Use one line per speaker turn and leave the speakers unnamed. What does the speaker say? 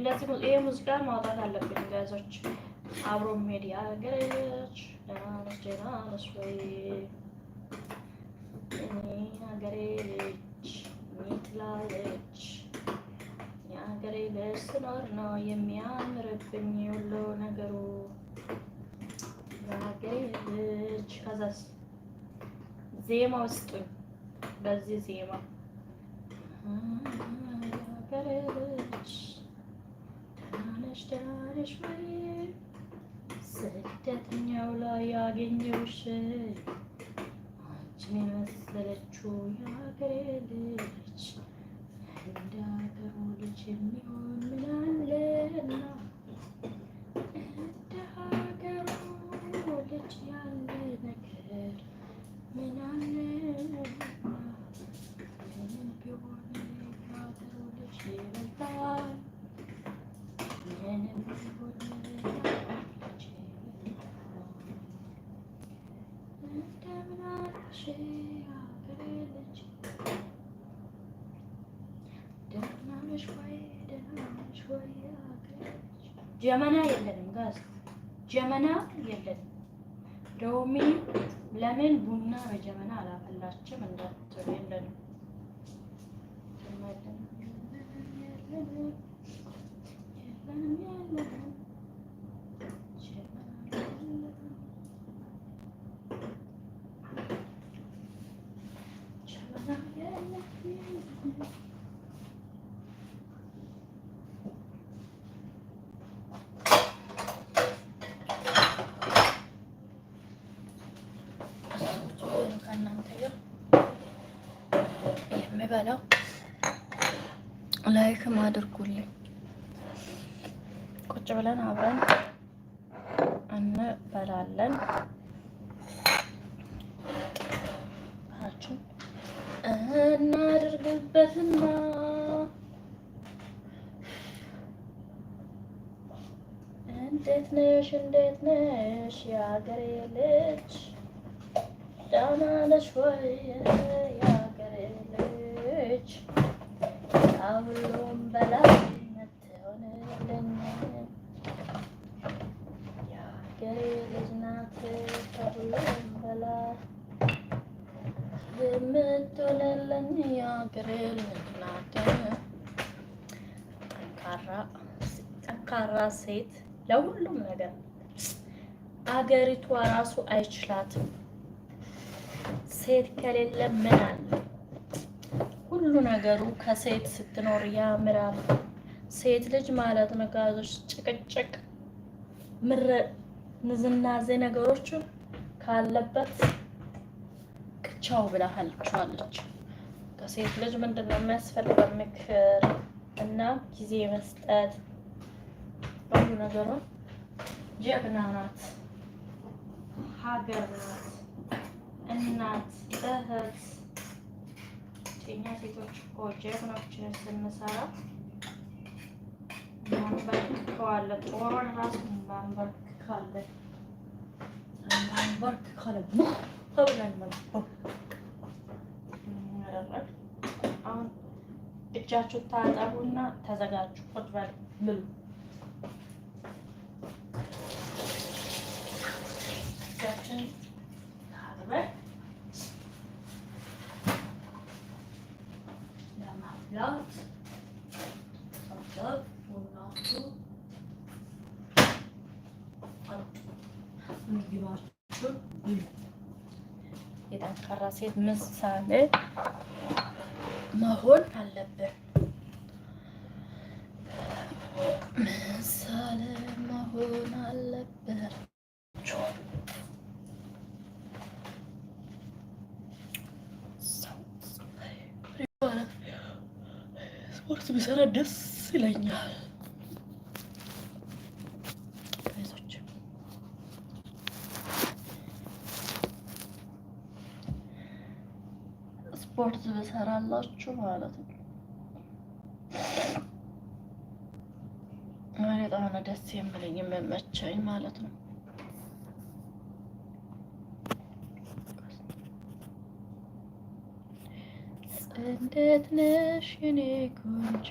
ለዚህ ይሄ ሙዚቃ ማውጣት አለብኝ ጋዞች። አብሮ ሜዲ አገሬች ደህና ነሽ ወይ? አገሬች ሚትላለች የአገሬ ልጅ ስኖር ነው የሚያምርብኝ ሁሉ ነገሩ የአገሬ ልጅ። ከዛስ ዜማ ውስጡኝ በዚህ ዜማ የአገሬ ልጅ ደህና ነሽ ወይ? ስደተኛው ላይ ያገኘሁሽ አንቺን የመሰለችው የሀገሬ ልጅ እንደ ሀገሩ ልጅ የሚሆን ምን አለና እንደ ሀገሩ ልጅ ያለ ነገር ምን አለና ምንም ቢሆን የሀገሩ ልጅ ይበልጣል። ምንም ቢሆን ጀመና የለንም ጋዝ ጀመና የለንም። ሮሚ ለምን ቡና በጀመና አላፈላችም እንዳትሉ የለንም። የምበላው ላይክም አድርጉልኝ። ቁጭ ብለን አብረን እንበላለን። እናድርግበትና እንዴት ነሽ የአገሬ ልጅ ደህና ነሽ ወይ? የአገሬ ልጅ ከሁሉም በላይ የምትሆንልኝ የአገሬ ልጅ ናት። ከሁሉም በላይ የምትሆንልኝ የአገሬ ልጅ ናት። ጠንካራ ሴት ለሁሉም ነገር አገሪቷ ራሱ አይችላትም። ሴት ከሌለ ምን አለ? ሁሉ ነገሩ ከሴት ስትኖር ያምራል። ሴት ልጅ ማለት ነው ጋዞች ጭቅጭቅ ንዝናዜ ነገሮችን ካለበት ቻው ብላሃልቻለች። ከሴት ልጅ ምንድነው የሚያስፈልገው? ምክር እና ጊዜ መስጠት። ሁሉ ነገሩን ጀግና ናት፣ ሀገር ናት፣ እናት፣ እህት። እኛ ሴቶች እኮ ጀግኖችን ስንሰራ ማንበርከዋለን። ጦርን ራሱ ማንበርከካለን። ተብለን ነው። አሁን እጃችሁ ታጠቡና ተዘጋጁ። ቁጭ በሉ ብሉ። እጃችን ታጥበን ለማፍላት ቡናችሁ ምግባችሁን ብሉ። የጠንካራ ሴት ምሳሌ መሆን አለብን። ምሳሌ መሆን አለብን። ስፖርት ቢሰራ ደስ ይለኛል። ስፖርት ብሰራላችሁ ማለት ነው። በጣም ነው ደስ የሚለኝ የሚመቸኝ ማለት ነው። እንዴት ነሽ የኔ ቆንጆ?